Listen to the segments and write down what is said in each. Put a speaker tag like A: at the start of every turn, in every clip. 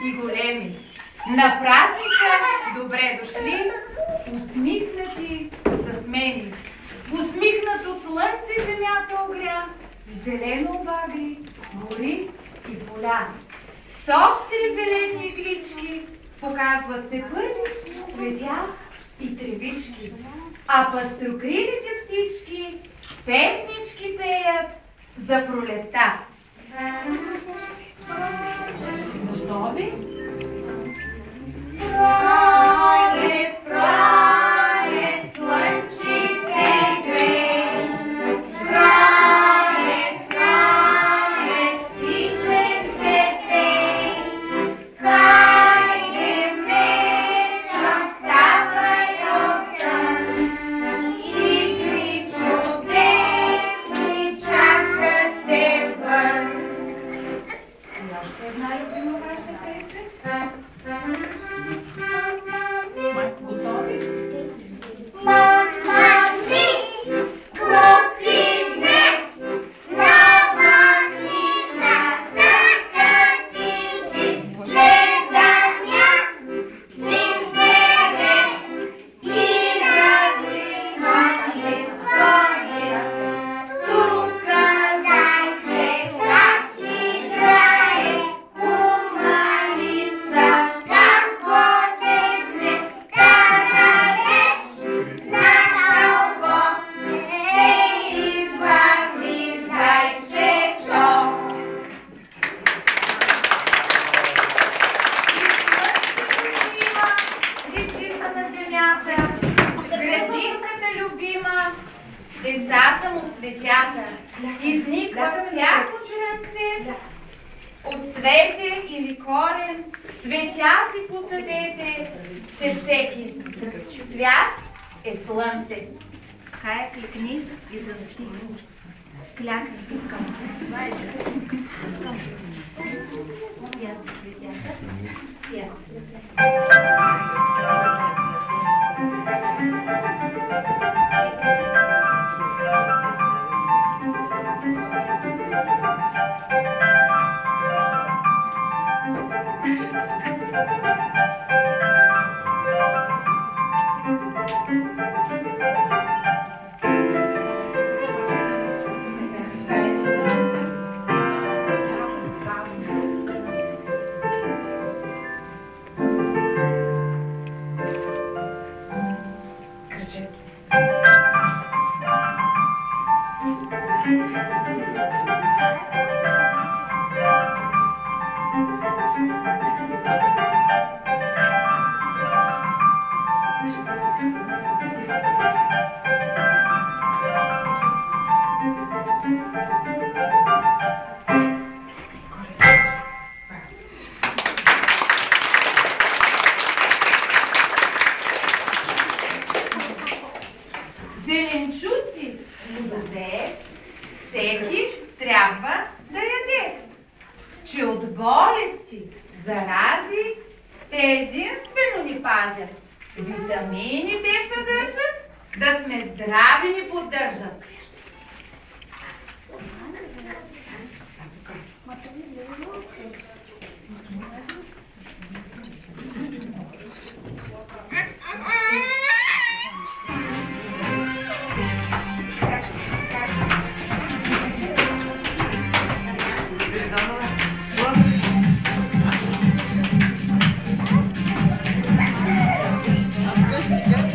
A: и големи. На празника добре дошли, усмихнати с мени. Усмихнато слънце земята огря, зелено обагри, гори и поля. С остри зелени иглички показват се първи цветя и тревички, а пъстрокрилите птички песнички пеят за пролетта. Готови? Пролет, пролет, слънчице грей, пролет, пролет, птиченце пей, хайде мечо, вставай от сън, игри чудесни чакат те вън. И още една любима ваша песен. Готови? Децата му цветята, изниква всяко зрънце, от цвете или корен, цветя си посадете, че всеки цвят е слънце. Хай кликни и заспи. Клякай с към. Спят цветята, спят. Зеленчуци плодове всеки трябва да яде, че от болести, зарази те единствено ни пазят. Витамини те съдържат, да сме здрави ни поддържат.
B: Вкъщи как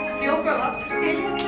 A: Стилко, ела, прости.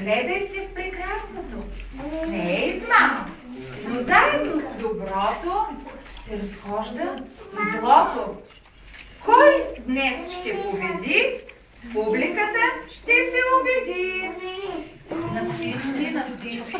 A: Гледай се в прекрасното. Не е измама, но заедно с доброто се разхожда злото. Кой днес ще победи? Публиката ще се убеди. На всички, на всички.